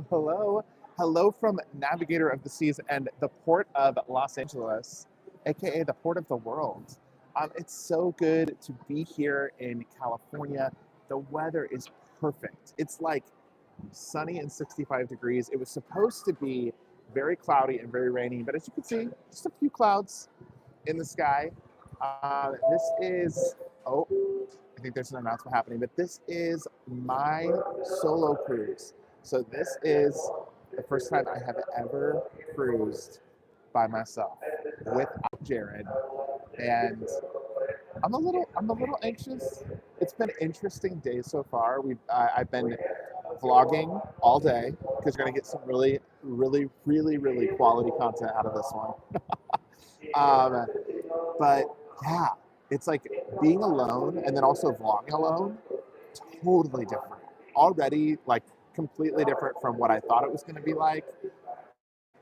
Hello. Hello from Navigator of the Seas and the Port of Los Angeles, aka the Port of the World. It's so good to be here in California. The weather is perfect. It's like sunny and 65 degrees. It was supposed to be very cloudy and very rainy, but as you can see, just a few clouds in the sky. This is, oh, I think there's an announcement happening, but this is my solo cruise. So this is the first time I have ever cruised by myself without Jared, and I'm a little anxious. It's been an interesting day so far. I've been vlogging all day because we're gonna get some really quality content out of this one. Um, but yeah, it's like being alone and then also vlogging alone, totally different. Already like completely different from what I thought it was going to be like.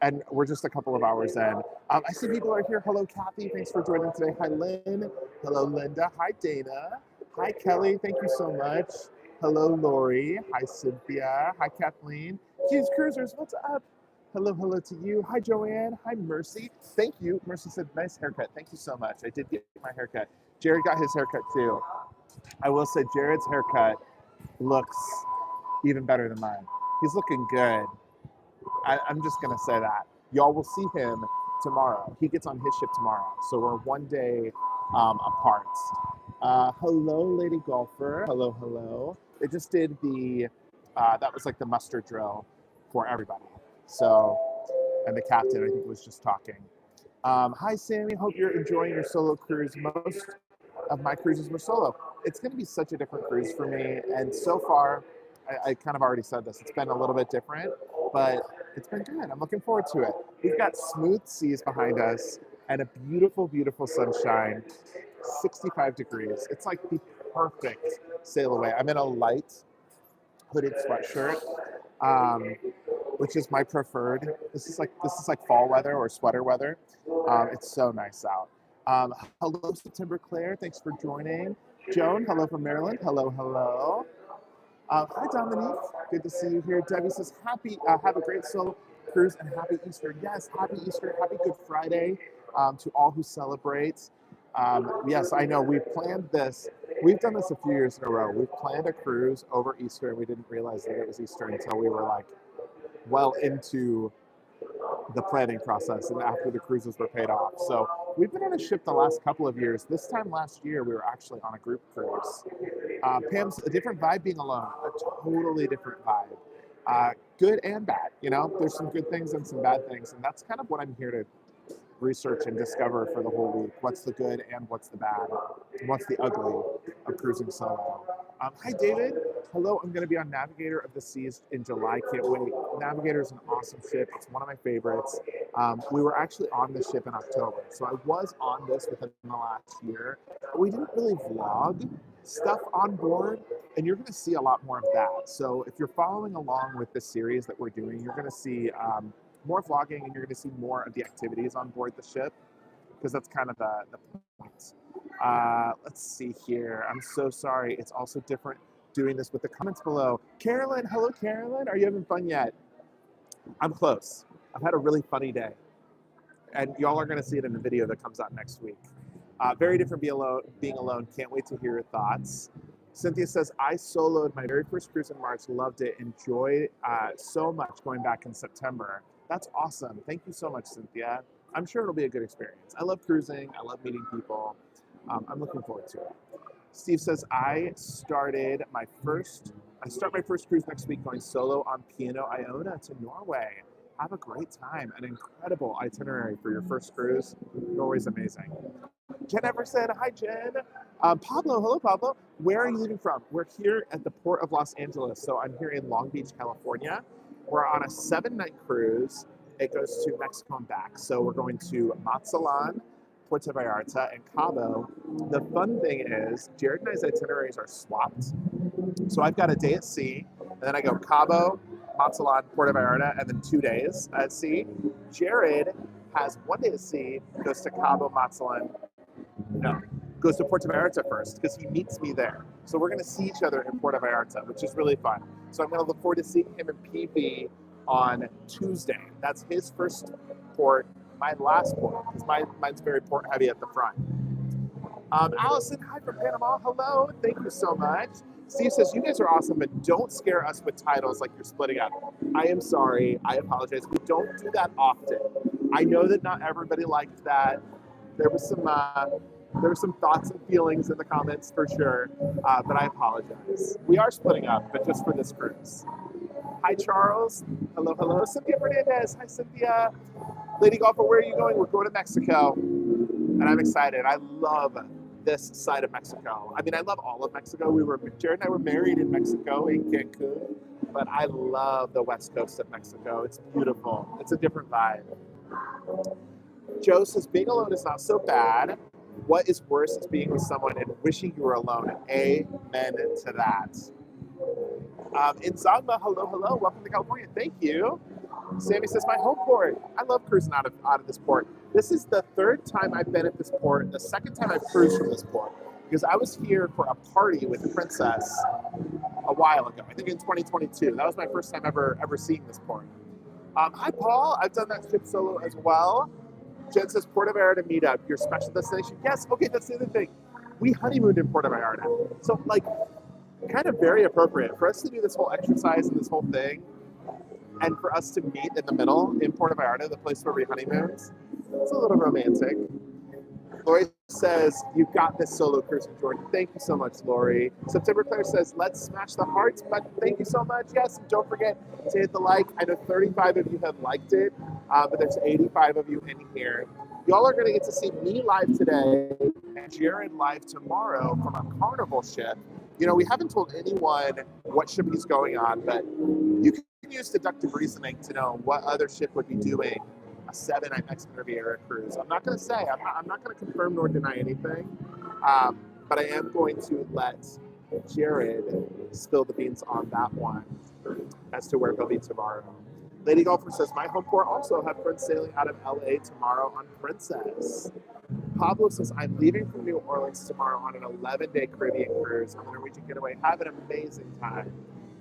And we're just a couple of hours in. I see people are here. Hello, Kathy. Thanks for joining today. Hi, Lynn. Hello, Linda. Hi, Dana. Hi, Kelly. Thank you so much. Hello, Lori. Hi, Cynthia. Hi, Kathleen. Hughes Cruisers, what's up? Hello to you. Hi, Joanne. Hi, Mercy. Thank you. Mercy said, nice haircut. Thank you so much. I did get my haircut. Jared got his haircut too. I will say Jared's haircut looks even better than mine. He's looking good. I'm just gonna say that. Y'all will see him tomorrow. He gets on his ship tomorrow, so we're one day apart. Hello, Lady Golfer. Hello. They just did the that was like the muster drill for everybody. So, and the captain I think was just talking. Hi, Sammy. Hope you're enjoying your solo cruise. Most of my cruises were solo. It's going to be such a different cruise for me, and so far, I kind of already said this. It's been a little bit different, but it's been good. I'm looking forward to it. We've got smooth seas behind us and a beautiful sunshine. 65 degrees. It's like the perfect sail away. I'm in a light hooded sweatshirt, which is my preferred. This is like fall weather or sweater weather. It's so nice out. Hello, September Claire. Thanks for joining. Joan, hello from Maryland. Hello. Hi, Dominique. Good to see you here. Debbie says, have a great solo cruise and happy Easter. Yes, happy Easter. Happy Good Friday to all who celebrate. Yes, I know. We've planned this. We've done this a few years in a row. We've planned a cruise over Easter, and we didn't realize that it was Easter until we were like well into the planning process and after the cruises were paid off. So we've been on a ship the last couple of years. This time last year, we were actually on a group cruise. Pam's a different vibe being alone, a totally different vibe. Good and bad, you know, there's some good things and some bad things. And that's kind of what I'm here to research and discover for the whole week. What's the good and what's the bad? And what's the ugly of cruising solo? Hi, David. Hello, I'm going to be on Navigator of the Seas in July. Can't wait. Navigator is an awesome ship. It's one of my favorites. We were actually on this ship in October. So I was on this within the last year. But we didn't really vlog stuff on board, and you're going to see a lot more of that. So if you're following along with this series that we're doing, you're going to see more vlogging, and you're going to see more of the activities on board the ship, because that's kind of the point. Let's see here. I'm so sorry. It's also different doing this with the comments below. Carolyn, hello, Carolyn. Are you having fun yet? I'm close. I've had a really funny day, and y'all are going to see it in the video that comes out next week. Very different being alone. Can't wait to hear your thoughts. Cynthia says, I soloed my very first cruise in March. Loved it. Enjoyed so much going back in September. That's awesome. Thank you so much, Cynthia. I'm sure it'll be a good experience. I love cruising. I love meeting people. I'm looking forward to it. Steve says, I start my first cruise next week going solo on Piano Iona to Norway. Have a great time. An incredible itinerary for your first cruise. Norway's amazing. Jen Everson, hi Jen. Pablo, hello Pablo. Where are you leaving from? We're here at the Port of Los Angeles. So I'm here in Long Beach, California. We're on a 7-night cruise. It goes to Mexico and back. So we're going to Mazatlan, Puerto Vallarta, and Cabo. The fun thing is, Jared and I's itineraries are swapped. So I've got a day at sea, and then I go Cabo, Mazatlan, Puerto Vallarta, and then 2 days at sea. Jared has 1 day at sea, goes to Cabo, Mazatlan, goes to Puerto Vallarta first, because he meets me there. So we're going to see each other in Puerto Vallarta, which is really fun. So I'm going to look forward to seeing him in PV on Tuesday. That's his first port, my last port, because mine's very port heavy at the front. Allison, hi from Panama. Hello, thank you so much. Steve says, you guys are awesome, but don't scare us with titles like you're splitting up. I am sorry. I apologize. We don't do that often. I know that not everybody liked that. There was some thoughts and feelings in the comments for sure, but I apologize. We are splitting up, but just for this cruise. Hi, Charles. Hello, hello. Cynthia Fernandez. Hi, Cynthia. Lady Golfer, where are you going? We're going to Mexico, and I'm excited. I love this side of Mexico. I mean, I love all of Mexico. Jared and I were married in Mexico, in Cancun, but I love the west coast of Mexico. It's beautiful. It's a different vibe. Joe says, being alone is not so bad. What is worse is being with someone and wishing you were alone. Amen to that. Inzagma, hello, hello. Welcome to California. Thank you. Sammy says, my home port. I love cruising out of this port. This is the third time I've been at this port, the second time I've cruised from this port, because I was here for a party with the Princess a while ago, I think in 2022. That was my first time ever seeing this port. Hi, Paul. I've done that ship solo as well. Jen says, Puerto Vallarta meetup, your special destination. Yes, okay, that's the other thing. We honeymooned in Puerto Vallarta. So, like, kind of very appropriate for us to do this whole exercise and this whole thing, and for us to meet in the middle in Puerto Vallarta, the place where we honeymooned. It's a little romantic. Lori says, you've got this solo cruise in Jordan. Thank you so much, Lori. September Claire says, let's smash the hearts button. Thank you so much. Yes, and don't forget to hit the like. I know 35 of you have liked it, but there's 85 of you in here. Y'all are going to get to see me live today and Jared live tomorrow from a Carnival ship. You know, we haven't told anyone what ship he's going on, but you can use deductive reasoning to know what other ship would be doing a 7-night Mexican Riviera cruise. I'm not going to say, I'm not going to confirm nor deny anything, but I am going to let Jared spill the beans on that one as to where he'll be tomorrow. Lady Golfer says, my home port also have friends sailing out of LA tomorrow on Princess. Pablo says, I'm leaving from New Orleans tomorrow on an 11-day Caribbean cruise on the Norwegian Getaway. Have an amazing time.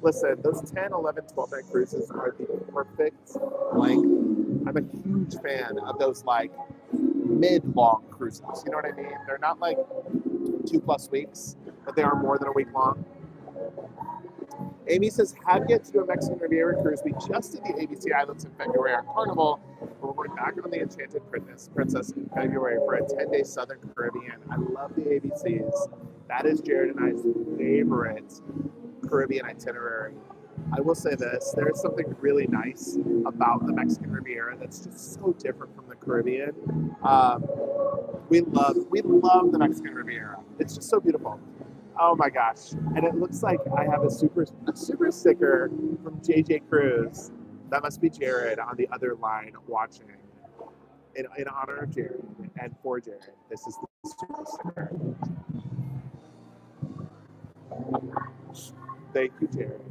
Listen, those 10, 11, 12-night cruises are the perfect length. I'm a huge fan of those, like, mid-long cruises. You know what I mean? They're not, like, 2+ weeks, but they are more than a week long. Amy says, have yet to do a Mexican Riviera cruise. We just did the ABC Islands in February on Carnival. We're going back on the Enchanted Princess in February for a 10-day Southern Caribbean. I love the ABCs. That is Jared and I's favorite Caribbean itinerary. I will say this, there is something really nice about the Mexican Riviera that's just so different from the Caribbean. We love the Mexican Riviera. It's just so beautiful. Oh my gosh. And it looks like I have a super sticker from JJ Cruz. That must be Jared on the other line watching. In honor of Jared and for Jared, this is the super sticker. Thank you, Jared.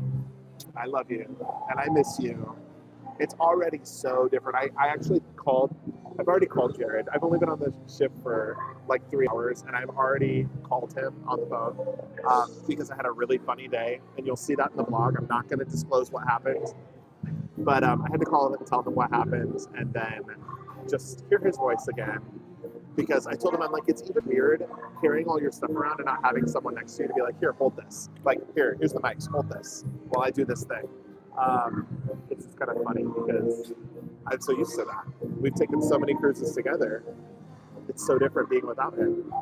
I love you and I miss you. It's already so different. I've already called Jared. I've only been on the ship for like 3 hours and I've already called him on the phone because I had a really funny day, and you'll see that in the vlog. I'm not going to disclose what happened, but I had to call him and tell him what happened and then just hear his voice again, because I told him, I'm like, it's even weird carrying all your stuff around and not having someone next to you to be like, here, hold this. Like, here's the mics, hold this while I do this thing. It's kind of funny because I'm so used to that. We've taken so many cruises together. It's so different being without him.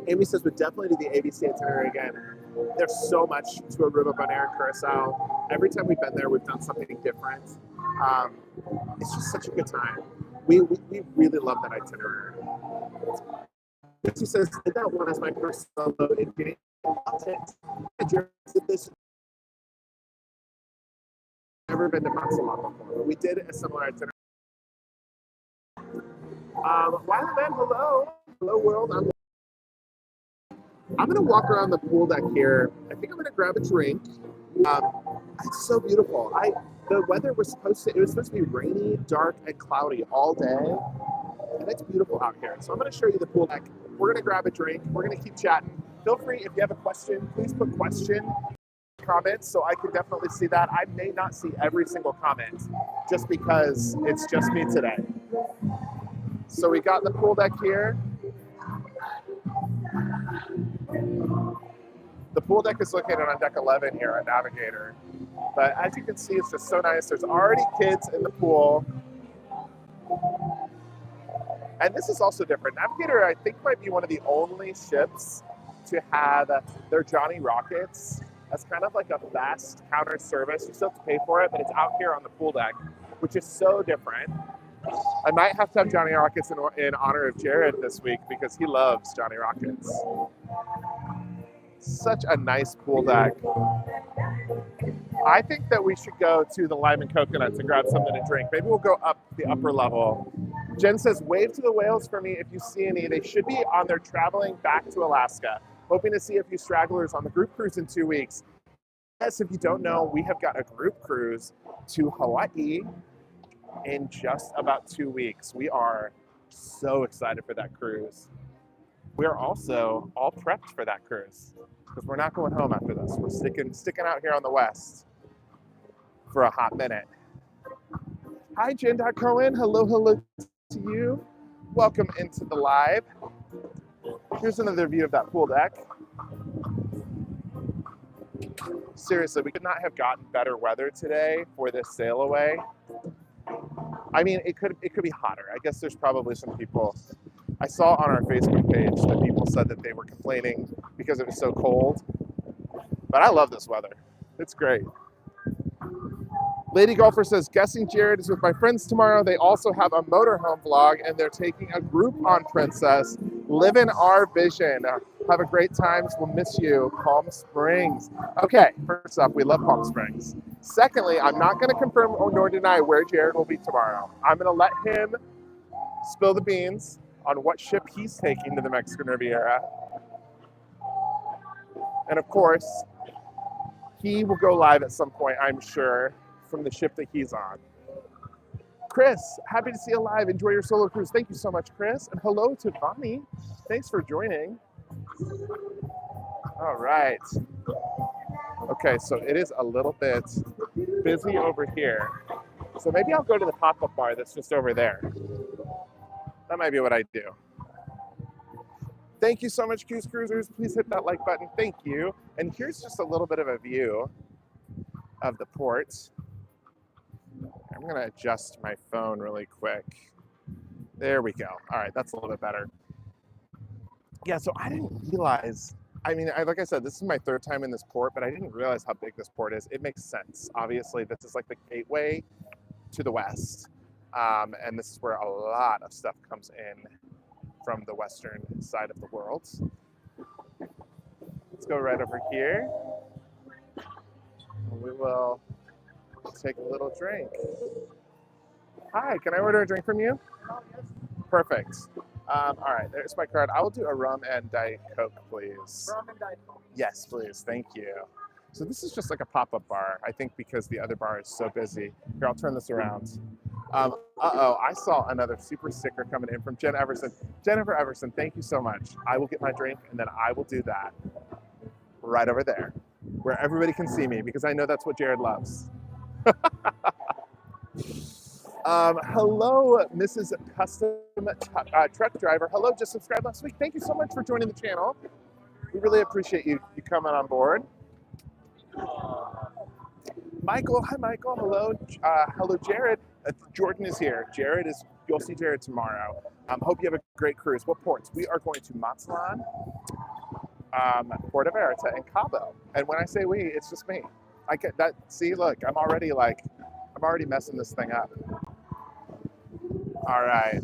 Amy says, would definitely do the ABC itinerary again. There's so much to Aruba, Bonaire, and Curacao. Every time we've been there, we've done something different. It's just such a good time. We really love that itinerary. She says, did that one as my first solo in Guinea. Loved it. This never been to Maximum before. We did a similar itinerary. Wow, man, hello. Hello, world. I'm going to walk around the pool deck here. I think I'm going to grab a drink. It's so beautiful. The weather was supposed to be rainy, dark, and cloudy all day. And it's beautiful out here. So I'm going to show you the pool deck. We're going to grab a drink. We're going to keep chatting. Feel free, if you have a question, please put question comments, so I can definitely see that. I may not see every single comment just because it's just me today. So we got the pool deck here. The pool deck is located on deck 11 here at Navigator. But as you can see, it's just so nice. There's already kids in the pool. And this is also different. Navigator, I think, might be one of the only ships to have their Johnny Rockets as kind of like a fast counter service. You still have to pay for it, but it's out here on the pool deck, which is so different. I might have to have Johnny Rockets in honor of Jared this week because he loves Johnny Rockets. Such a nice pool deck. I think that we should go to the Lime and Coconuts and grab something to drink. Maybe we'll go up the upper level. Jen says, wave to the whales for me if you see any. They should be on their traveling back to Alaska. Hoping to see a few stragglers on the group cruise in 2 weeks. Yes, if you don't know, we have got a group cruise to Hawaii in just about 2 weeks. We are so excited for that cruise. We are also all prepped for that cruise because we're not going home after this. We're sticking out here on the west for a hot minute. Hi, Jen.Cohen. Hello to you. Welcome into the live. Here's another view of that pool deck. Seriously, we could not have gotten better weather today for this sail away. I mean, it could be hotter. I guess there's probably some people. I saw on our Facebook page that people said that they were complaining because it was so cold. But I love this weather. It's great. Lady Golfer says, guessing Jared is with my friends tomorrow. They also have a motorhome vlog and they're taking a Groupon Princess. Living our vision. Have a great time. We'll miss you. Palm Springs. Okay, first up, we love Palm Springs. Secondly, I'm not going to confirm or nor deny where Jared will be tomorrow. I'm going to let him spill the beans on what ship he's taking to the Mexican Riviera. And of course, he will go live at some point, I'm sure, from the ship that he's on. Chris, happy to see you live. Enjoy your solo cruise. Thank you so much, Chris. And hello to Vani. Thanks for joining. All right. Okay, so it is a little bit busy over here. So maybe I'll go to the pop-up bar that's just over there. That might be what I do. Thank you so much, Goose Cruisers. Please hit that like button. Thank you. And here's just a little bit of a view of the port. I'm going to adjust my phone really quick. There we go. All right, that's a little bit better. Yeah, so I didn't realize, I mean, like I said, this is my third time in this port, but I didn't realize how big this port is. It makes sense. Obviously, this is like the gateway to the west. And this is where a lot of stuff comes in from the western side of the world. Let's go right over here. We will take a little drink. Hi, can I order a drink from you? Perfect. All right, there's my card. I will do a rum and Diet Coke, please. Rum and Diet Coke. Yes, please. Thank you. So this is just like a pop-up bar, I think, because the other bar is so busy. Here, I'll turn this around. Uh-oh, I saw another super sticker coming in from Jen Everson. Jennifer Everson, thank you so much. I will get my drink, and then I will do that right over there, where everybody can see me, because I know that's what Jared loves. Hello, Mrs. Custom Truck Driver. Hello, just subscribed last week. Thank you so much for joining the channel. We really appreciate you coming on board. Michael, hi Michael, hello. Hello, Jared. Jordan is here. Jared is, you'll see Jared tomorrow. Hope you have a great cruise. What ports? We are going to Mazatlan, Puerto Vallarta, and Cabo. And when I say we, it's just me. I get that. See, look, I'm already messing this thing up. All right,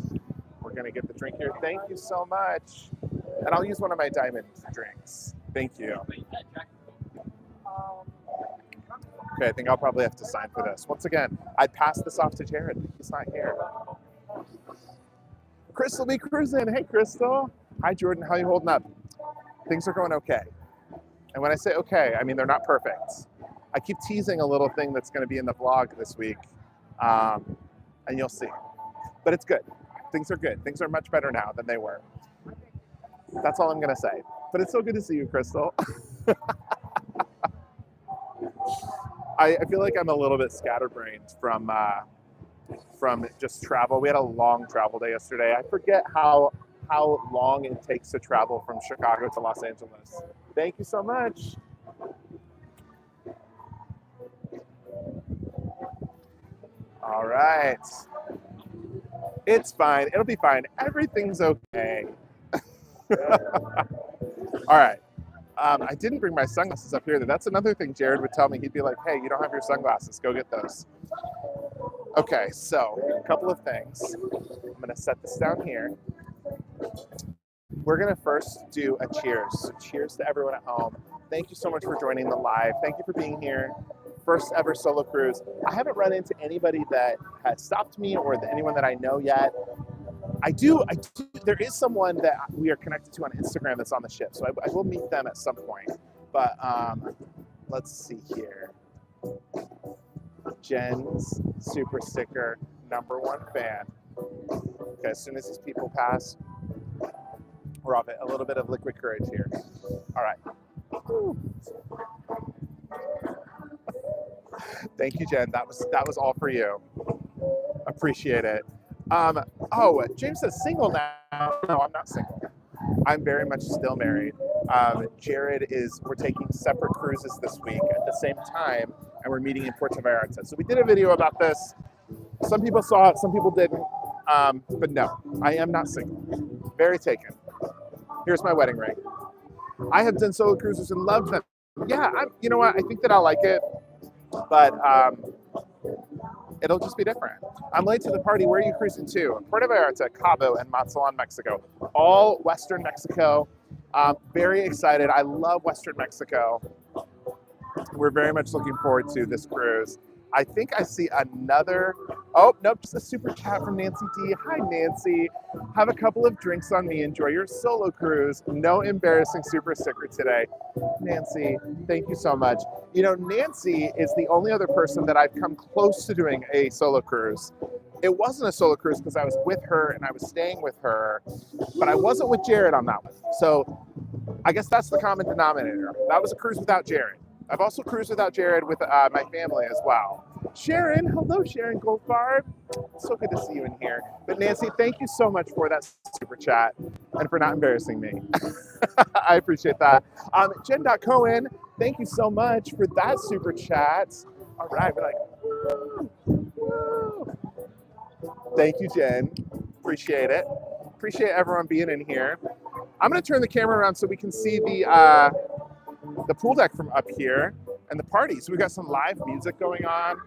we're gonna get the drink here. Thank you so much. And I'll use one of my diamond drinks. Thank you. Okay, I think I'll probably have to sign for this. Once again, I passed this off to Jared. He's not here. Crystal be cruising. Hey, Crystal. Hi, Jordan. How you holding up? Things are going okay. And when I say okay, I mean they're not perfect. I keep teasing a little thing that's going to be in the vlog this week, and you'll see. But it's good. Things are good. Things are much better now than they were. That's all I'm going to say. But it's so good to see you, Crystal. I feel like I'm a little bit scatterbrained from just travel. We had a long travel day yesterday. I forget how long it takes to travel from Chicago to Los Angeles. Thank you so much. All right. It's fine. It'll be fine. Everything's okay. All right. I didn't bring my sunglasses up here. That's another thing Jared would tell me. He'd be like, hey, you don't have your sunglasses. Go get those. Okay, so a couple of things. I'm going to set this down here. We're going to first do a cheers. So cheers to everyone at home. Thank you so much for joining the live. Thank you for being here. First ever solo cruise. I haven't run into anybody that has stopped me or anyone that I know yet. I do, there is someone that we are connected to on Instagram that's on the ship, so I will meet them at some point. But let's see here. Jen's super sticker, #1 fan. Okay, as soon as these people pass, we're off it. A little bit of liquid courage here. All right. Woo. Thank you, Jen. That was all for you. Appreciate it. Oh, James says single now. No, I'm not single. I'm very much still married. Jared we're taking separate cruises this week at the same time, and we're meeting in Puerto Vallarta. So we did a video about this. Some people saw it, some people didn't. But no, I am not single. Very taken. Here's my wedding ring. I have done solo cruises and loved them. Yeah, you know what? I think that I'll like it, but it'll just be different. I'm late to the party. Where are you cruising to? Puerto Vallarta, Cabo, and Mazatlan, Mexico. All Western Mexico. Very excited. I love Western Mexico. We're very much looking forward to this cruise. I think I see another, oh, nope, just a super chat from Nancy D. Hi, Nancy. Have a couple of drinks on me. Enjoy your solo cruise. No embarrassing super sticker today. Nancy, thank you so much. You know, Nancy is the only other person that I've come close to doing a solo cruise. It wasn't a solo cruise because I was with her and I was staying with her, but I wasn't with Jared on that one. So I guess that's the common denominator. That was a cruise without Jared. I've also cruised without Jared with my family as well. Sharon, hello Sharon Goldfarb. So good to see you in here. But Nancy, thank you so much for that super chat and for not embarrassing me. I appreciate that. Jen.Cohen, thank you so much for that super chat. All right, we're like, woo, woo. Thank you, Jen. Appreciate it. Appreciate everyone being in here. I'm gonna turn the camera around so we can see the pool deck from up here and the party. So we got some live music going on,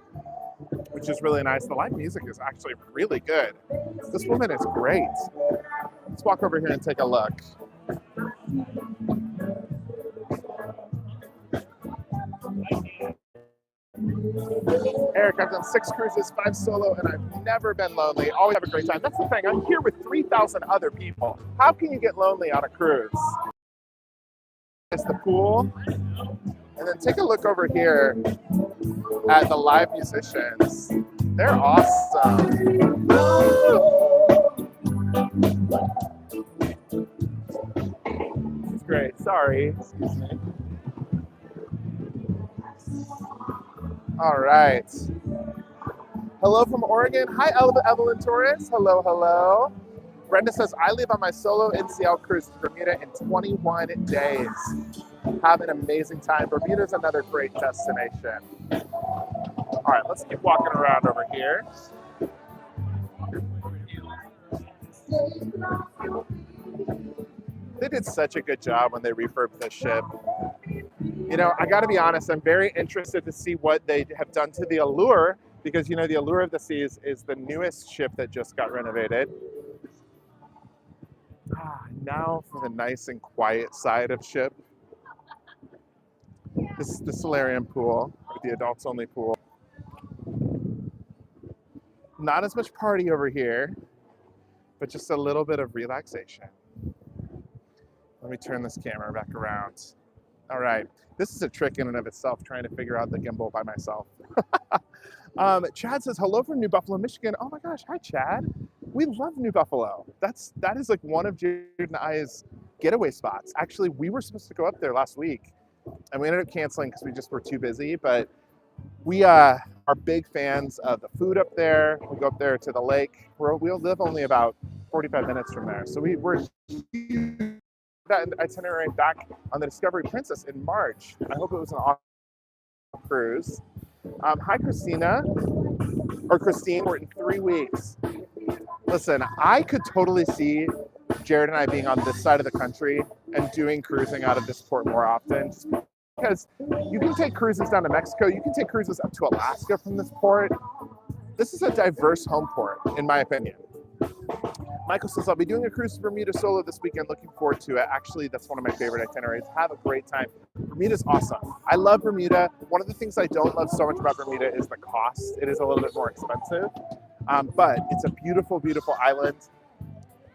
which is really nice. The live music is actually really good. This woman is great. Let's walk over here and take a look. Eric, I've done 6 cruises, 5 solo, and I've never been lonely. Always have a great time. That's the thing. I'm here with 3,000 other people. How can you get lonely on a cruise? It's the pool. And then take a look over here at the live musicians. They're awesome. It's great. Sorry. Excuse me. All right. Hello from Oregon. Hi, Evelyn Torres. Hello, hello. Brenda says, I leave on my solo NCL cruise to Bermuda in 21 days. Have an amazing time. Bermuda is another great destination. All right, let's keep walking around over here. They did such a good job when they refurbed the ship. You know, I gotta be honest, I'm very interested to see what they have done to the Allure, because you know, the Allure of the Seas is the newest ship that just got renovated. Now for the nice and quiet side of ship. This is the solarium pool, the adults only pool. Not as much party over here, but just a little bit of relaxation. Let me turn this camera back around. All right, this is a trick in and of itself, trying to figure out the gimbal by myself. Chad says, hello from New Buffalo, Michigan. Oh my gosh, hi Chad. We love New Buffalo. That is like one of Jared and I's getaway spots. Actually, we were supposed to go up there last week and we ended up canceling because we just were too busy, but We are big fans of the food up there. We go up there to the lake. We live only about 45 minutes from there. So we're that itinerary back on the Discovery Princess in March. I hope it was an awesome cruise. Hi, Christina, or Christine. We're in 3 weeks. Listen, I could totally see Jared and I being on this side of the country and doing cruising out of this port more often. Just because you can take cruises down to Mexico, you can take cruises up to Alaska from this port. This is a diverse home port, in my opinion. Michael says, I'll be doing a cruise to Bermuda solo this weekend. Looking forward to it. Actually, that's one of my favorite itineraries. Have a great time. Bermuda's awesome. I love Bermuda. One of the things I don't love so much about Bermuda is the cost. It is a little bit more expensive, but it's a beautiful, beautiful island.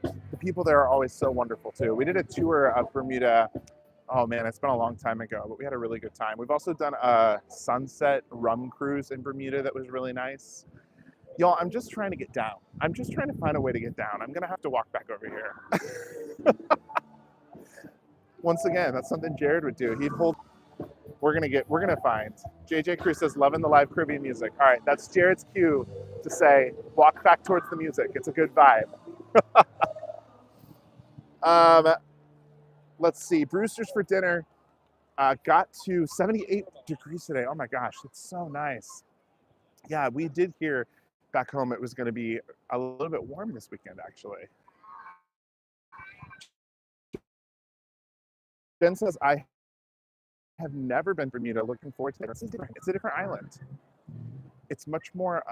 The people there are always so wonderful too. We did a tour of Bermuda. Oh man, it's been a long time ago, but we had a really good time. We've also done a sunset rum cruise in Bermuda that was really nice. Y'all, I'm just trying to get down. I'm just trying to find a way to get down. I'm gonna have to walk back over here. Once again, that's something Jared would do. He'd hold, we're gonna find. JJ Cruz says, loving the live Caribbean music. All right, that's Jared's cue to say, walk back towards the music. It's a good vibe. Let's see, Brewster's for dinner got to 78 degrees today. Oh my gosh, it's so nice. Yeah, we did hear back home it was going to be a little bit warm this weekend, actually. Ben says, I have never been to Bermuda. Looking forward to it. This is different. It's a different island. It's much more,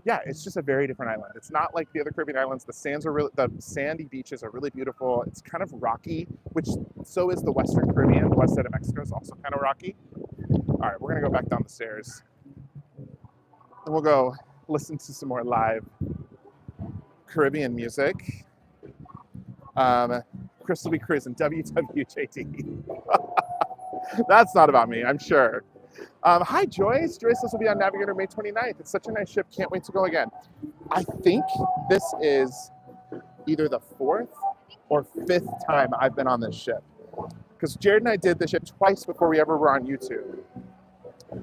yeah, it's just a very different island. It's not like the other Caribbean islands. The sandy beaches are really beautiful. It's kind of rocky, which so is the Western Caribbean. The west side of Mexico is also kind of rocky. All right, we're gonna go back down the stairs. And we'll go listen to some more live Caribbean music. Chris will be cruising, WWJD. That's not about me, I'm sure. Hi, Joyce. Joyce, this will be on Navigator May 29th. It's such a nice ship. Can't wait to go again. I think this is either the 4th or 5th time I've been on this ship. Because Jared and I did the ship twice before we ever were on YouTube.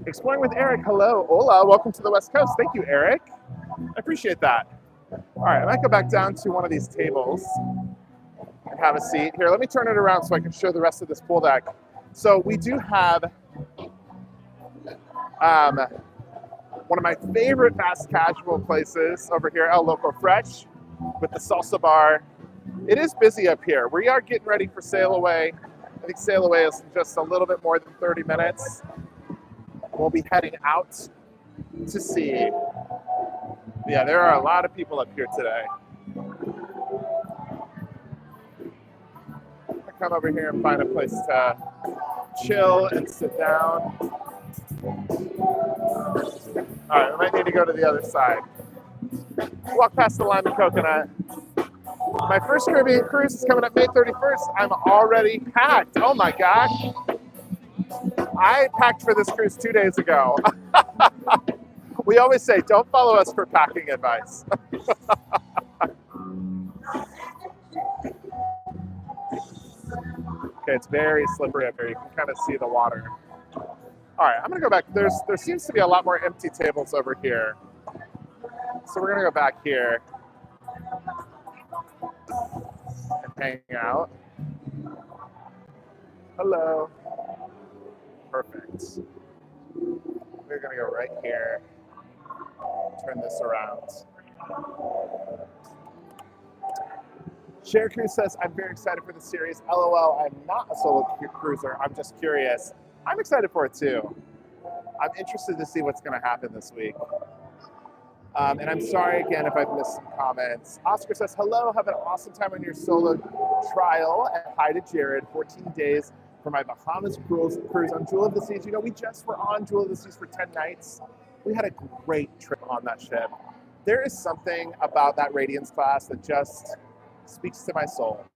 Exploring with Eric. Hello. Hola. Welcome to the West Coast. Thank you, Eric. I appreciate that. All right, I might go back down to one of these tables and have a seat. Here, let me turn it around so I can show the rest of this pool deck. So we do have one of my favorite fast casual places over here, El Loco Fresh, with the salsa bar. It is busy up here. We are getting ready for sail away. I think sail away is just a little bit more than 30 minutes. We'll be heading out to sea. Yeah, there are a lot of people up here today. I come over here and find a place to chill and sit down. All right, we might need to go to the other side. Walk past the lime and coconut. My first Caribbean cruise is coming up May 31st. I'm already packed. Oh my gosh. I packed for this cruise 2 days ago. We always say, don't follow us for packing advice. Okay, it's very slippery up here. You can kind of see the water. All right, I'm gonna go back. There seems to be a lot more empty tables over here. So we're gonna go back here and hang out. Hello. Perfect. We're gonna go right here. Turn this around. Share Cruise says, I'm very excited for the series. LOL, I'm not a solo cruiser. I'm just curious. I'm excited for it too. I'm interested to see what's gonna happen this week. And I'm sorry again if I've missed some comments. Oscar says, hello, have an awesome time on your solo trial. And hi to Jared, 14 days for my Bahamas cruise on Jewel of the Seas. You know, we just were on Jewel of the Seas for 10 nights. We had a great trip on that ship. There is something about that Radiance class that just speaks to my soul.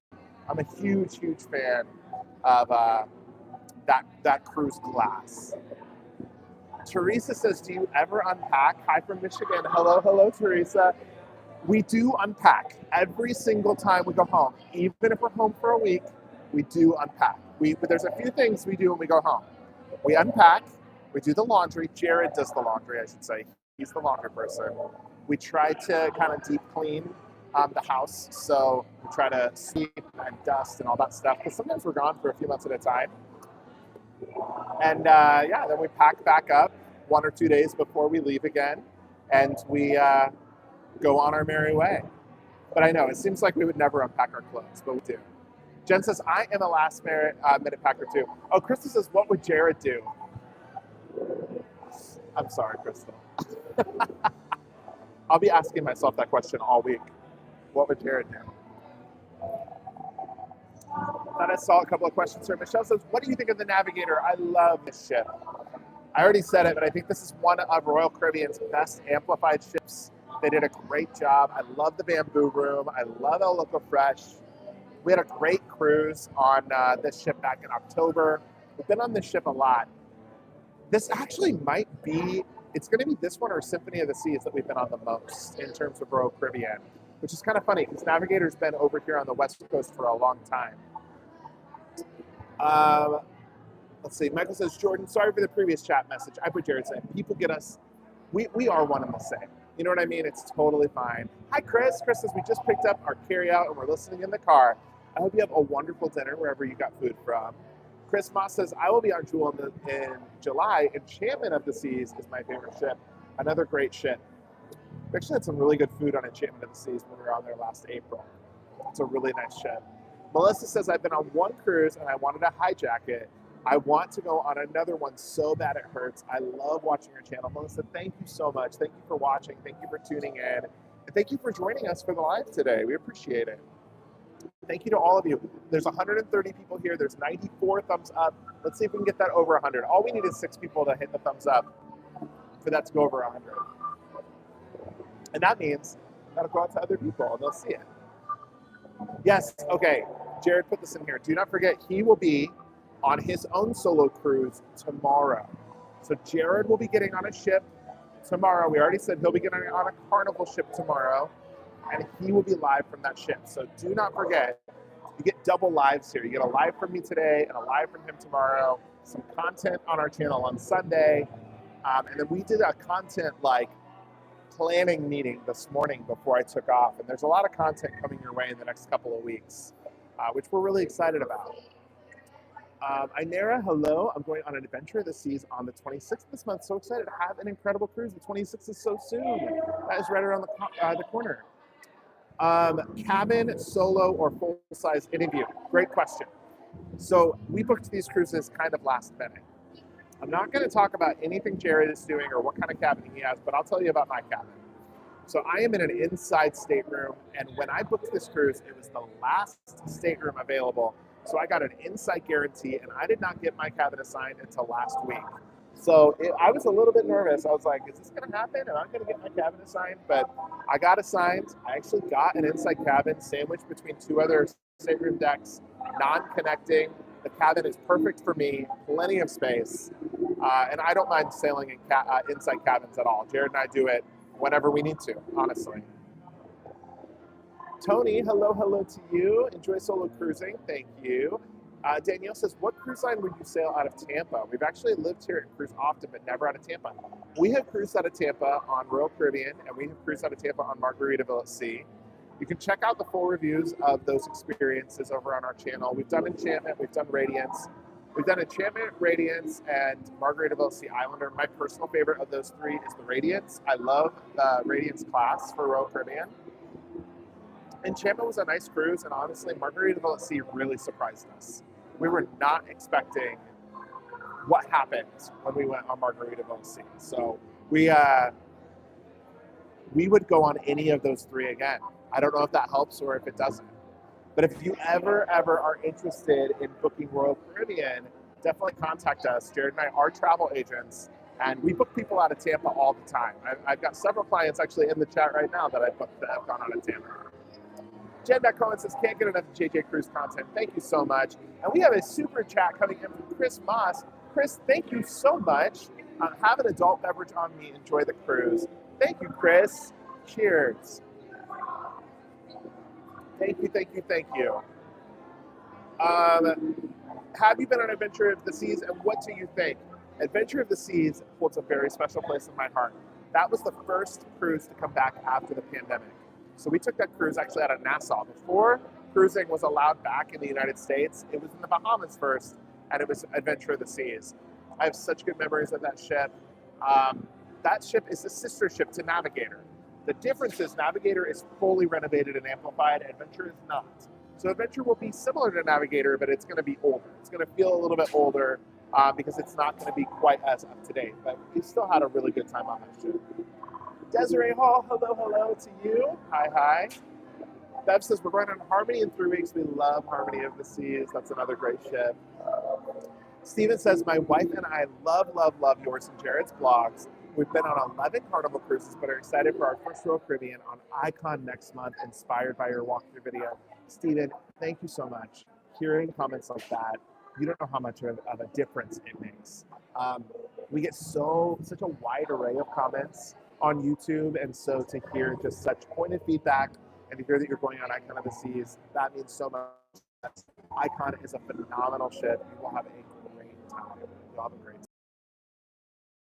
I'm a huge, huge fan of that cruise class. Teresa says, do you ever unpack? Hi from Michigan. Hello, hello, Teresa. We do unpack every single time we go home. Even if we're home for a week, we do unpack. There's a few things we do when we go home. We unpack, We do the laundry. Jared does the laundry, I should say. He's the laundry person. We try to kind of deep clean the house. So we try to sweep and dust and all that stuff. Because sometimes we're gone for a few months at a time. And yeah, then we pack back up 1 or 2 days before we leave again. And we go on our merry way. But I know, it seems like we would never unpack our clothes, but we do. Jen says, I am a last minute packer too. Oh, Crystal says, what would Jared do? I'm sorry, Crystal. I'll be asking myself that question all week. What would Jared do? Then I saw a couple of questions here. Michelle says, what do you think of the Navigator? I love this ship. I already said it, but I think this is one of Royal Caribbean's best amplified ships. They did a great job. I love the bamboo room. I love El Loco Fresh. We had a great cruise on this ship back in October. We've been on this ship a lot. This actually might be, it's going to be this one or Symphony of the Seas that we've been on the most in terms of Royal Caribbean, which is kind of funny because Navigator's been over here on the West Coast for a long time. Let's see. Michael says, Jordan, sorry for the previous chat message. I put Jared saying, people get us, we are one and the same. You know what I mean? It's totally fine. Hi, Chris. Chris says, we just picked up our carryout and we're listening in the car. I hope you have a wonderful dinner wherever you got food from. Chris Moss says, I will be on Jewel in July. Enchantment of the Seas is my favorite ship. Another great ship. We actually had some really good food on Enchantment of the Seas when we were on there last April. It's a really nice ship. Melissa says, I've been on one cruise and I wanted to hijack it. I want to go on another one so bad it hurts. I love watching your channel. Melissa, thank you so much. Thank you for watching. Thank you for tuning in. And thank you for joining us for the live today. We appreciate it. Thank you to all of you. There's 130 people here. There's 94 thumbs up. Let's see if we can get that over 100. All we need is 6 people to hit the thumbs up for that to go over 100. And that means that'll go out to other people and they'll see it. Yes, okay. Jared put this in here. Do not forget, he will be on his own solo cruise tomorrow. So Jared will be getting on a ship tomorrow. We already said he'll be getting on a Carnival ship tomorrow, and he will be live from that ship. So do not forget, you get double lives here. You get a live from me today and a live from him tomorrow, some content on our channel on Sunday, and then we did a content planning meeting this morning before I took off, and there's a lot of content coming your way in the next couple of weeks, which we're really excited about. Inera, hello. I'm going on an adventure of the seas on the 26th this month. So excited to have an incredible cruise. The 26th is so soon. That is right around the corner. Cabin, solo, or full-size interview? Great question. So we booked these cruises kind of last minute. I'm not going to talk about anything Jared is doing or what kind of cabin he has, but I'll tell you about my cabin. So I am in an inside stateroom, and when I booked this cruise, it was the last stateroom available. So I got an inside guarantee, and I did not get my cabin assigned until last week. So I was a little bit nervous. I was like, is this going to happen? Am I going to get my cabin assigned? But I got assigned. I actually got an inside cabin sandwiched between 2 other stateroom decks, non-connecting. The cabin is perfect for me, plenty of space. And I don't mind sailing in inside cabins at all. Jared and I do it whenever we need to, honestly. Tony, hello to you. Enjoy solo cruising. Thank you. Danielle says, what cruise line would you sail out of Tampa? We've actually lived here and cruised often, but never out of Tampa. We have cruised out of Tampa on Royal Caribbean, and we have cruised out of Tampa on Margaritaville at Sea. You can check out the full reviews of those experiences over on our channel. We've done Enchantment, we've done Radiance. We've done Enchantment, Radiance, and Margaritaville Sea Islander. My personal favorite of those 3 is the Radiance. I love the Radiance class for Royal Caribbean. Enchantment was a nice cruise, and honestly, Margaritaville at Sea really surprised us. We were not expecting what happened when we went on Margaritaville at Sea. So we would go on any of those 3 again. I don't know if that helps or if it doesn't. But if you ever are interested in booking Royal Caribbean, definitely contact us. Jared and I are travel agents, and we book people out of Tampa all the time. I've got several clients actually in the chat right now that I've booked that have gone out of Tampa. Jen Cohen says, can't get enough JJ Cruise content. Thank you so much. And we have a super chat coming in from Chris Moss. Chris, thank you so much. Have an adult beverage on me. Enjoy the cruise. Thank you, Chris. Cheers. Thank you. Have you been on Adventure of the Seas, and what do you think? Adventure of the Seas holds a very special place in my heart. That was the first cruise to come back after the pandemic. So we took that cruise actually out of Nassau. Before cruising was allowed back in the United States, it was in the Bahamas first, and it was Adventure of the Seas. I have such good memories of that ship. That ship is a sister ship to Navigator. The difference is Navigator is fully renovated and amplified, Adventure is not. So Adventure will be similar to Navigator, but it's going to be older. It's going to feel a little bit older because it's not going to be quite as up to date. But we still had a really good time on that ship. Desiree Hall, hello to you. Hi. Bev says we're going on Harmony in 3 weeks. We love Harmony of the Seas. That's another great ship. Steven says, my wife and I love yours and Jared's blogs. We've been on 11 Carnival cruises, but are excited for our first Royal Caribbean on Icon next month, inspired by your walkthrough video. Steven, thank you so much. Hearing comments like that, you don't know how much of a difference it makes. We get such a wide array of comments on YouTube, and so to hear just such pointed feedback and to hear that you're going on Icon of the Seas, that means so much. Icon is a phenomenal ship. You will have a great time. You'll have a great time.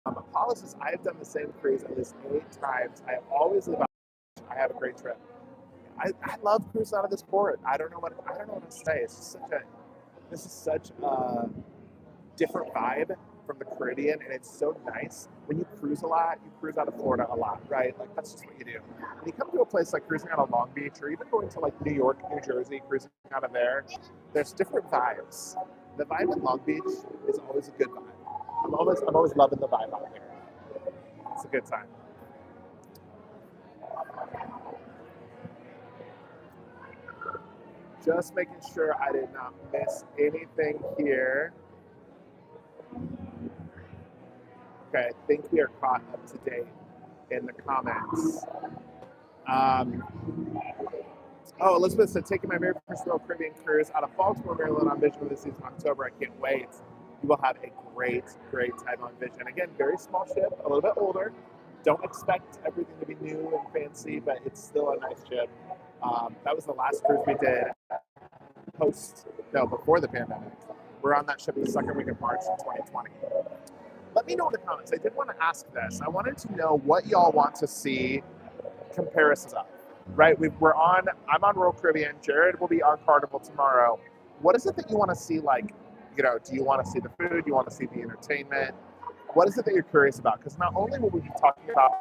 Apollo says, I have done the same cruise at least 8 times. I always live out. I have a great trip. I love cruising out of this port. I don't know what to say. It's just this is such a different vibe from the Caribbean, and it's so nice. When you cruise a lot, you cruise out of Florida a lot, right? Like, that's just what you do. When you come to a place like cruising out of Long Beach, or even going to like New York, New Jersey, cruising out of there's different vibes. The vibe in Long Beach is always a good vibe. I'm always loving the vibe out here. It's a good time. Just making sure I did not miss anything here. Okay, I think we are caught up to date in the comments. Elizabeth said, taking my very first Royal Caribbean cruise out of Baltimore, Maryland on Vision of the Seas in October. I can't wait. You will have a great time on Vision. Again, very small ship, a little bit older. Don't expect everything to be new and fancy, but it's still a nice ship. That was the last cruise we did before the pandemic. We're on that ship the second week of March in 2020. Let me know in the comments. I did want to ask this. I wanted to know what y'all want to see comparisons of, right? I'm on Royal Caribbean. Jared will be on Carnival tomorrow. What is it that you want to see? Like, do you want to see the food? Do you want to see the entertainment? What is it that you're curious about? Because not only will we be talking about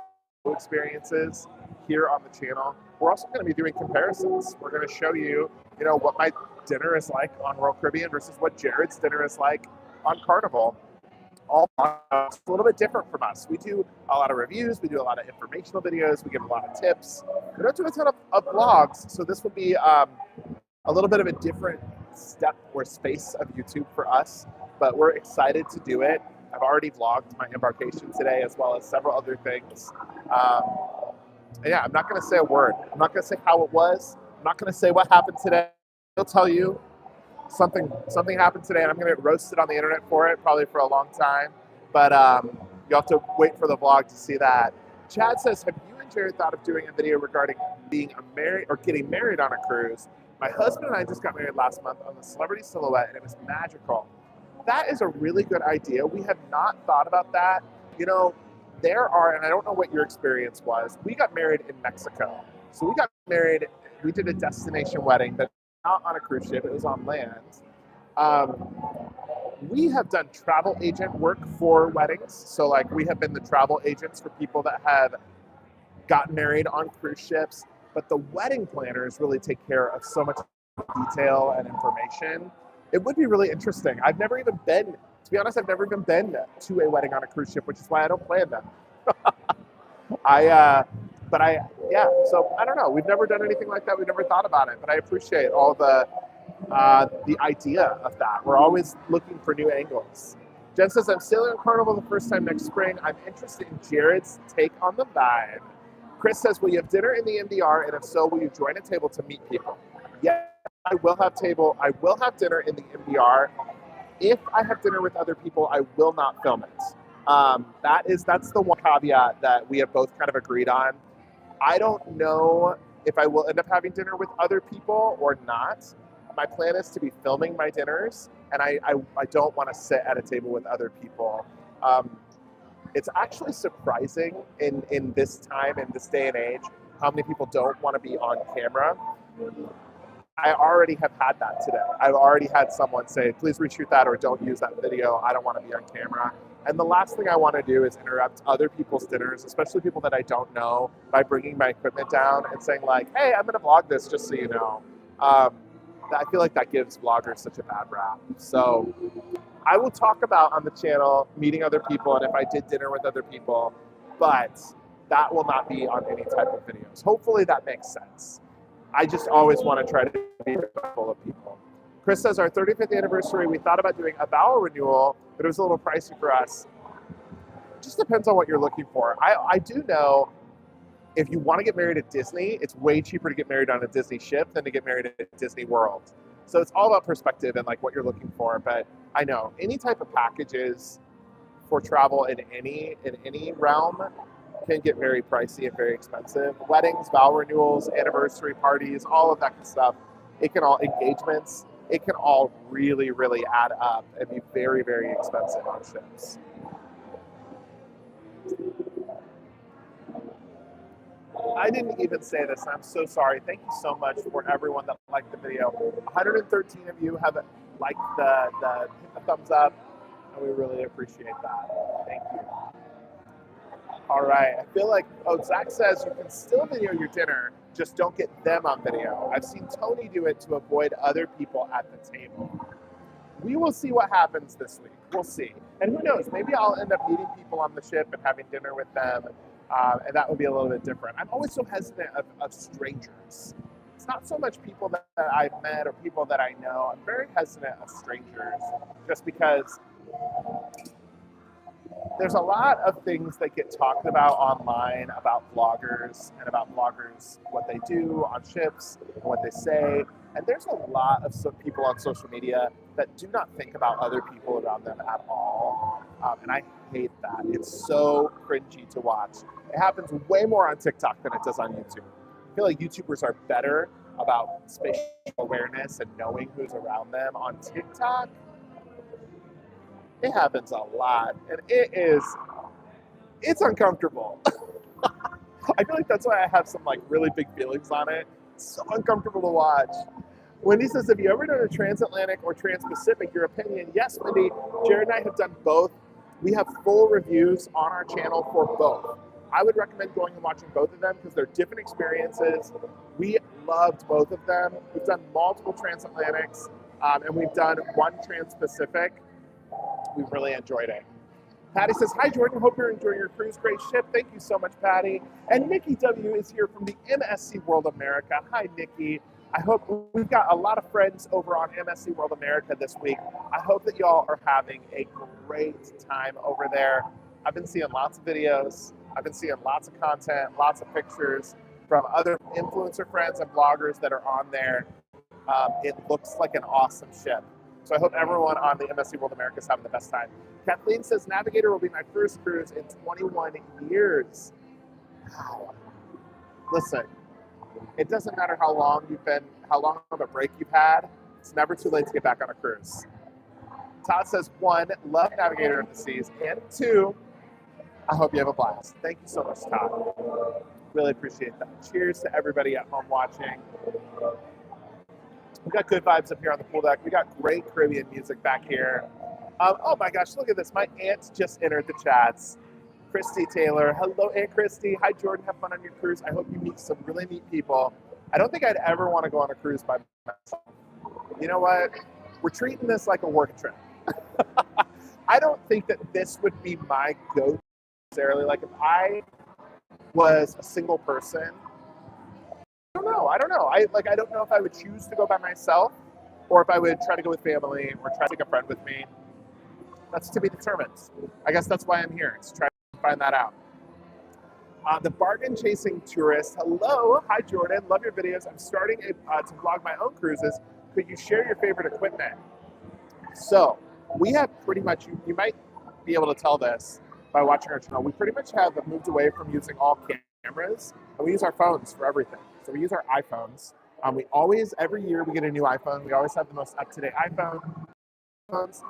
experiences here on the channel, we're also going to be doing comparisons. We're going to show you, what my dinner is like on Royal Caribbean versus what Jared's dinner is like on Carnival. It's a little bit different from us. We do a lot of reviews, we do a lot of informational videos, we give a lot of tips. We don't do a ton of vlogs, so this will be a little bit of a different step or space of YouTube for us, but we're excited to do it. I've already vlogged my embarkation today, as well as several other things. I'm not going to say a word. I'm not going to say how it was. I'm not going to say what happened today. I'll tell you something happened today, and I'm going to get roasted on the internet for it, probably for a long time. But you'll have to wait for the vlog to see that. Chad says, have you and Jared thought of doing a video regarding getting married on a cruise? My husband and I just got married last month on the Celebrity Silhouette, and it was magical. That is a really good idea. We have not thought about that. There are, and I don't know what your experience was, we got married in Mexico. So we did a destination wedding, but not on a cruise ship, it was on land. We have done travel agent work for weddings. So we have been the travel agents for people that have gotten married on cruise ships, but the wedding planners really take care of so much detail and information. It would be really interesting. I've never even been to a wedding on a cruise ship, which is why I don't plan them. So I don't know. We've never done anything like that. We've never thought about it, but I appreciate all the idea of that. We're always looking for new angles. Jen says, I'm sailing on Carnival the first time next spring. I'm interested in Jared's take on the vibe. Chris says, will you have dinner in the MDR? And if so, will you join a table to meet people? Yes, I will have dinner in the MDR. If I have dinner with other people, I will not film it. That's the one caveat that we have both kind of agreed on. I don't know if I will end up having dinner with other people or not. My plan is to be filming my dinners, and I don't want to sit at a table with other people. Um, it's actually surprising in this time, in this day and age, how many people don't want to be on camera. I already have had that today. I've already had someone say, please reshoot that or don't use that video. I don't want to be on camera. And the last thing I want to do is interrupt other people's dinners, especially people that I don't know, by bringing my equipment down and saying like, hey, I'm going to vlog this just so you know. I feel like that gives vloggers such a bad rap. So I will talk about on the channel meeting other people and if I did dinner with other people, but that will not be on any type of videos. Hopefully that makes sense. I just always want to try to be respectful of people. Chris says, our 35th anniversary, we thought about doing a vow renewal, but it was a little pricey for us. It just depends on what you're looking for. I do know if you want to get married at Disney, it's way cheaper to get married on a Disney ship than to get married at Disney World. So it's all about perspective and like what you're looking for. But I know any type of packages for travel in any realm can get very pricey and very expensive. Weddings, vow renewals, anniversary parties, all of that kind of stuff. It can all, engagements, it can all really, really add up and be very, very expensive on ships. I didn't even say this, and I'm so sorry. Thank you so much for everyone that liked the video. 113 of you have liked the thumbs up, and we really appreciate that. Thank you. All right, I feel like, oh, Zach says you can still video your dinner, just don't get them on video. I've seen Tony do it to avoid other people at the table. We will see what happens this week. We'll see. And who knows, maybe I'll end up meeting people on the ship and having dinner with them, and that would be a little bit different. I'm always so hesitant of strangers. It's not so much people that I've met or people that I know. I'm very hesitant of strangers just because there's a lot of things that get talked about online about vloggers and about vloggers, what they do on ships, and what they say. And there's a lot of people on social media that do not think about other people around them at all. And I hate that. It's so cringy to watch. It happens way more on TikTok than it does on YouTube. I feel like YouTubers are better about spatial awareness and knowing who's around them. On TikTok, it happens a lot, and it's uncomfortable. I feel like that's why I have some like really big feelings on it. It's so uncomfortable to watch. Wendy says, have you ever done a transatlantic or trans-Pacific? Your opinion? Yes, Wendy. Jared and I have done both. We have full reviews on our channel for both. I would recommend going and watching both of them because they're different experiences. We loved both of them. We've done multiple transatlantics, and we've done one trans-Pacific. We really enjoyed it. Patty says, hi, Jordan. Hope you're enjoying your cruise. Great ship. Thank you so much, Patty. And Nikki W. is here from the MSC World America. Hi, Nikki. I hope we've got a lot of friends over on MSC World America this week. I hope that y'all are having a great time over there. I've been seeing lots of videos. I've been seeing lots of content, lots of pictures from other influencer friends and bloggers that are on there. It looks like an awesome ship. So I hope everyone on the MSC World America is having the best time. Kathleen says, Navigator will be my first cruise in 21 years. Wow. Listen, it doesn't matter how long of a break you've had. It's never too late to get back on a cruise. Todd says, 1, love Navigator of the Seas, and 2, I hope you have a blast. Thank you so much, Todd. Really appreciate that. Cheers to everybody at home watching. We got good vibes up here on the pool deck. We got great Caribbean music back here. Oh my gosh, look at this. My aunt just entered the chats. Christy Taylor. Hello, Aunt Christy. Hi, Jordan. Have fun on your cruise. I hope you meet some really neat people. I don't think I'd ever want to go on a cruise by myself. You know what? We're treating this like a work trip. I don't think that this would be my go-to necessarily. Like if I was a single person, I don't know. I don't know if I would choose to go by myself or if I would try to go with family or try to take a friend with me. That's to be determined. I guess that's why I'm here, to try to find that out. The bargain chasing tourist. Hello. Hi, Jordan. Love your videos. I'm starting to vlog my own cruises. Could you share your favorite equipment? So we have pretty much, you might be able to tell this by watching our channel, we pretty much have moved away from using all cameras, and we use our phones for everything. So we use our iPhones. We always, every year we get a new iPhone. We always have the most up-to-date iPhone. microphones.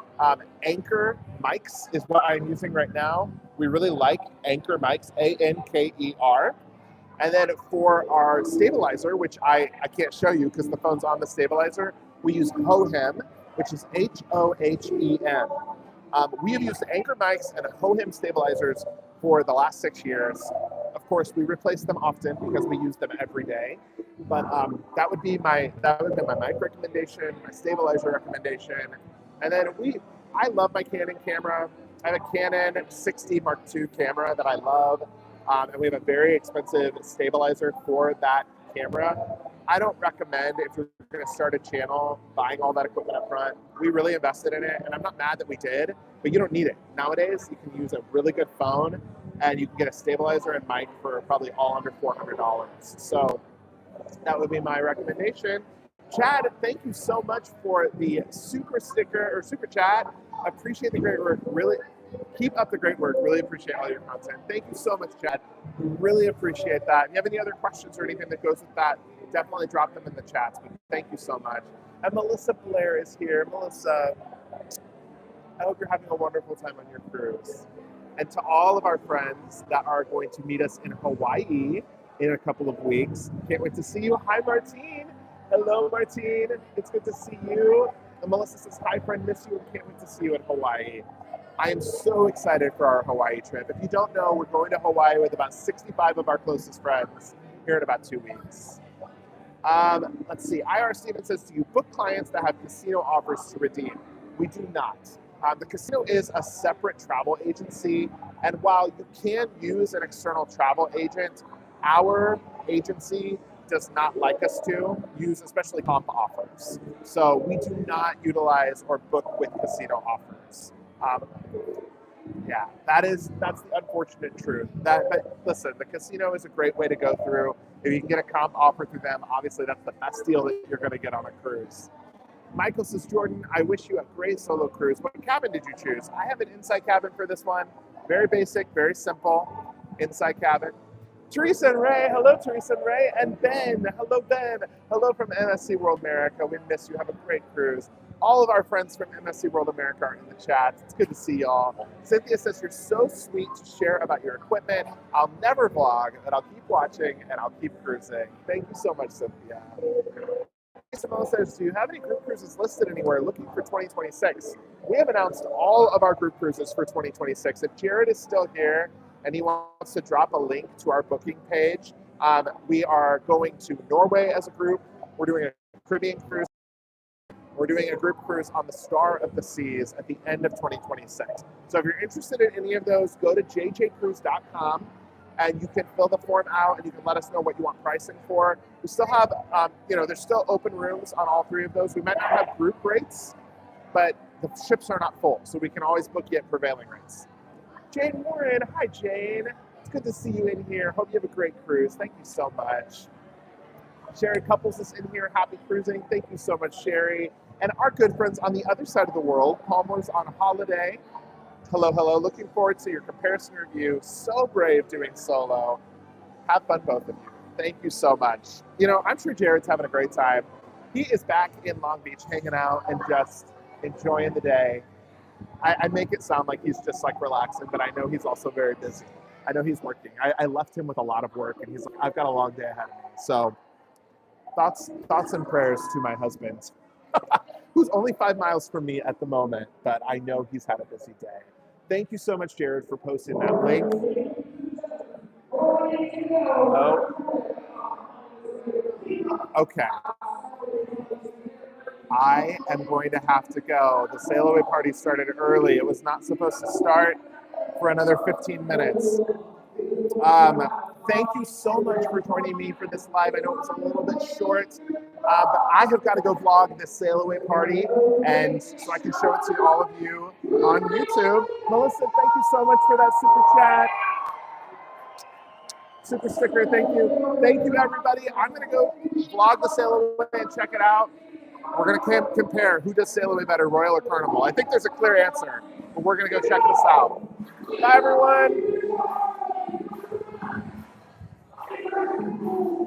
Anchor mics is what I'm using right now. We really like Anchor mics, Anker. And then for our stabilizer, which I can't show you because the phone's on the stabilizer, we use Hohem, which is Hohem. We have used Anchor mics and Hohem stabilizers for the last 6 years. Of course, we replace them often because we use them every day. But that would be my mic recommendation, my stabilizer recommendation. And then I love my Canon camera. I have a Canon 60 Mark II camera that I love. And we have a very expensive stabilizer for that camera. I don't recommend, if you're going to start a channel, buying all that equipment up front. We really invested in it, and I'm not mad that we did, but you don't need it. Nowadays, you can use a really good phone, and you can get a stabilizer and mic for probably all under $400. So that would be my recommendation. Chad, thank you so much for the super sticker or super chat. I appreciate the great work. Really, keep up the great work. Really appreciate all your content. Thank you so much, Chad. We really appreciate that. If you have any other questions or anything that goes with that, definitely drop them in the chats. But thank you so much. And Melissa Blair is here. Melissa, I hope you're having a wonderful time on your cruise. And to all of our friends that are going to meet us in Hawaii in a couple of weeks, can't wait to see you. Hi, Martine. Hello, Martine. It's good to see you. And Melissa says, hi, friend, miss you and can't wait to see you in Hawaii. I am so excited for our Hawaii trip. If you don't know, we're going to Hawaii with about 65 of our closest friends here in about 2 weeks. Let's see. IR Steven says, do you book clients that have casino offers to redeem? We do not. The casino is a separate travel agency, and while you can use an external travel agent, our agency does not like us to use especially comp offers. So we do not utilize or book with casino offers. Yeah, that's the unfortunate truth. But listen, the casino is a great way to go through. If you can get a comp offer through them, obviously that's the best deal that you're going to get on a cruise. Michael says, Jordan, I wish you a great solo cruise. What cabin did you choose? I have an inside cabin for this one. Very basic, very simple inside cabin. Teresa and Ray, hello Teresa and Ray, and Ben, hello from MSC World America. We miss you. Have a great cruise. All of our friends from MSC World America are in the chat. It's good to see y'all. Cynthia says, you're so sweet to share about your equipment. I'll never vlog, but I'll keep watching and I'll keep cruising. Thank you so much, Cynthia. Simone says, do you have any group cruises listed anywhere looking for 2026? We have announced all of our group cruises for 2026. If Jared is still here and he wants to drop a link to our booking page, we are going to Norway as a group. We're doing a Caribbean cruise. We're doing a group cruise on the Star of the Seas at the end of 2026. So if you're interested in any of those, go to jjcruise.com and you can fill the form out and you can let us know what you want pricing for. We still have, there's still open rooms on all 3 of those. We might not have group rates, but the ships are not full, so we can always book you at prevailing rates. Jane Warren, hi Jane. It's good to see you in here. Hope you have a great cruise. Thank you so much. Sherry Couples is in here. Happy cruising. Thank you so much, Sherry. And our good friends on the other side of the world, Palmer's on holiday. Hello, hello. Looking forward to your comparison review. So brave doing solo. Have fun, both of you. Thank you so much. I'm sure Jared's having a great time. He is back in Long Beach hanging out and just enjoying the day. I make it sound like he's just like relaxing, but I know he's also very busy. I know he's working. I left him with a lot of work and he's like, I've got a long day ahead of me. So thoughts and prayers to my husband, who's only 5 miles from me at the moment, but I know he's had a busy day. Thank you so much, Jared, for posting that link. Oh. Okay. I am going to have to go. The sail away party started early. It was not supposed to start for another 15 minutes. Thank you so much for joining me for this live. I know it was a little bit short, but I have got to go vlog this sail away party, and so I can show it to all of you on YouTube. Melissa, thank you so much for that super chat. Super sticker, thank you. Thank you, everybody. I'm going to go vlog the sail away and check it out. We're going to compare who does sail away better, Royal or Carnival. I think there's a clear answer, but we're going to go check this out. Bye, everyone.